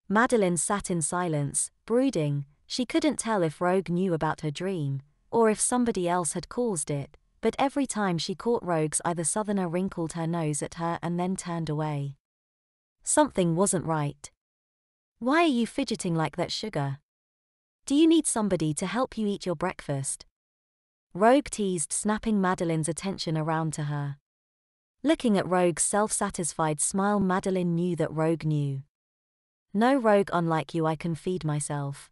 Madeline sat in silence, brooding. She couldn't tell if Rogue knew about her dream, or if somebody else had caused it, but every time she caught Rogue's eye the Southerner wrinkled her nose at her and then turned away. Something wasn't right. Why are you fidgeting like that, Sugar? Do you need somebody to help you eat your breakfast? Rogue teased, snapping Madeline's attention around to her. Looking at Rogue's self-satisfied smile, Madeline knew that Rogue knew. No, Rogue, unlike you, I can feed myself.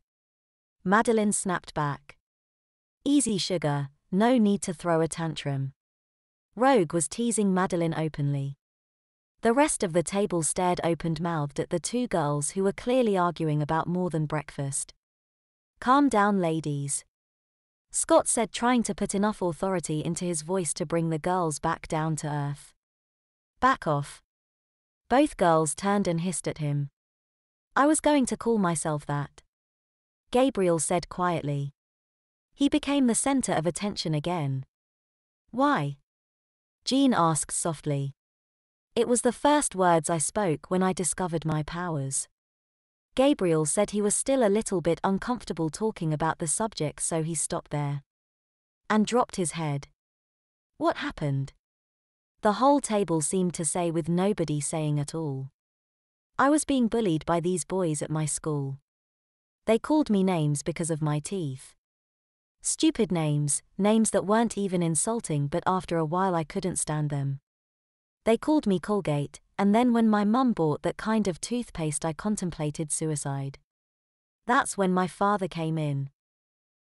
Madeline snapped back. Easy, Sugar, no need to throw a tantrum. Rogue was teasing Madeline openly. The rest of the table stared open-mouthed at the two girls who were clearly arguing about more than breakfast. Calm down, ladies, Scott said, trying to put enough authority into his voice to bring the girls back down to earth. Back off. Both girls turned and hissed at him. I was going to call myself that, Gabriel said quietly. He became the center of attention again. Why? Jean asked softly. It was the first words I spoke when I discovered my powers. Gabriel said he was still a little bit uncomfortable talking about the subject, so he stopped there and dropped his head. What happened? The whole table seemed to say, with nobody saying at all. I was being bullied by these boys at my school. They called me names because of my teeth. Stupid names, names that weren't even insulting, but after a while I couldn't stand them. They called me Colgate, and then when my mum bought that kind of toothpaste I contemplated suicide. That's when my father came in.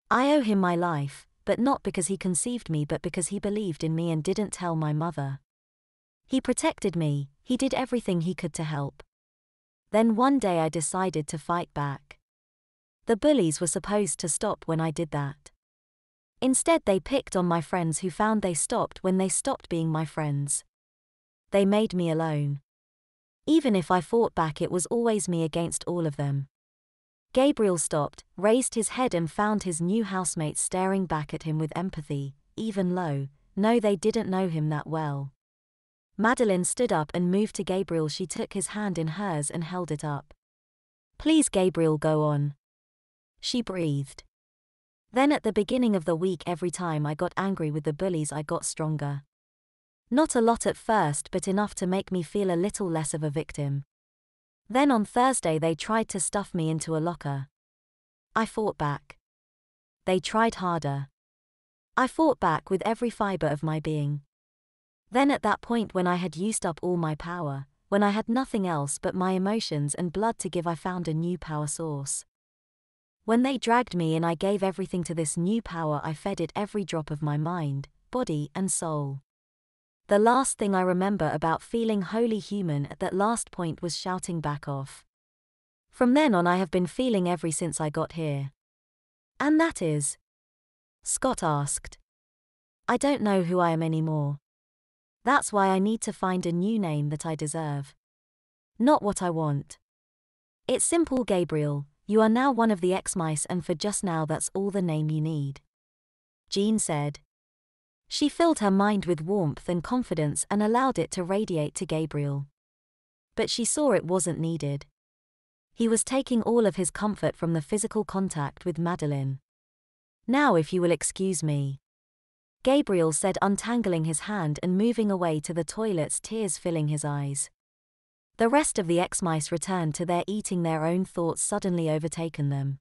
I owe him my life, but not because he conceived me, but because he believed in me and didn't tell my mother. He protected me, he did everything he could to help. Then one day I decided to fight back. The bullies were supposed to stop when I did that. Instead they picked on my friends, who found they stopped when they stopped being my friends. They made me alone. Even if I fought back, it was always me against all of them. Gabriel stopped, raised his head and found his new housemates staring back at him with empathy, even low. No, they didn't know him that well. Madeline stood up and moved to Gabriel. She took his hand in hers and held it up. Please, Gabriel, go on, she breathed. Then at the beginning of the week, every time I got angry with the bullies, I got stronger. Not a lot at first, but enough to make me feel a little less of a victim. Then on Thursday they tried to stuff me into a locker. I fought back. They tried harder. I fought back with every fiber of my being. Then at that point, when I had used up all my power, when I had nothing else but my emotions and blood to give, I found a new power source. When they dragged me in, I gave everything to this new power. I fed it every drop of my mind, body and soul. The last thing I remember about feeling wholly human at that last point was shouting back off. From then on I have been feeling ever since I got here. And that is? Scott asked. I don't know who I am anymore. That's why I need to find a new name that I deserve. Not what I want. It's simple, Gabriel. You are now one of the X-Mice, and for just now that's all the name you need, Jean said. She filled her mind with warmth and confidence and allowed it to radiate to Gabriel. But she saw it wasn't needed. He was taking all of his comfort from the physical contact with Madeline. Now, if you will excuse me, Gabriel said, untangling his hand and moving away to the toilets, tears filling his eyes. The rest of the X-Mice returned to their eating, their own thoughts suddenly overtaken them.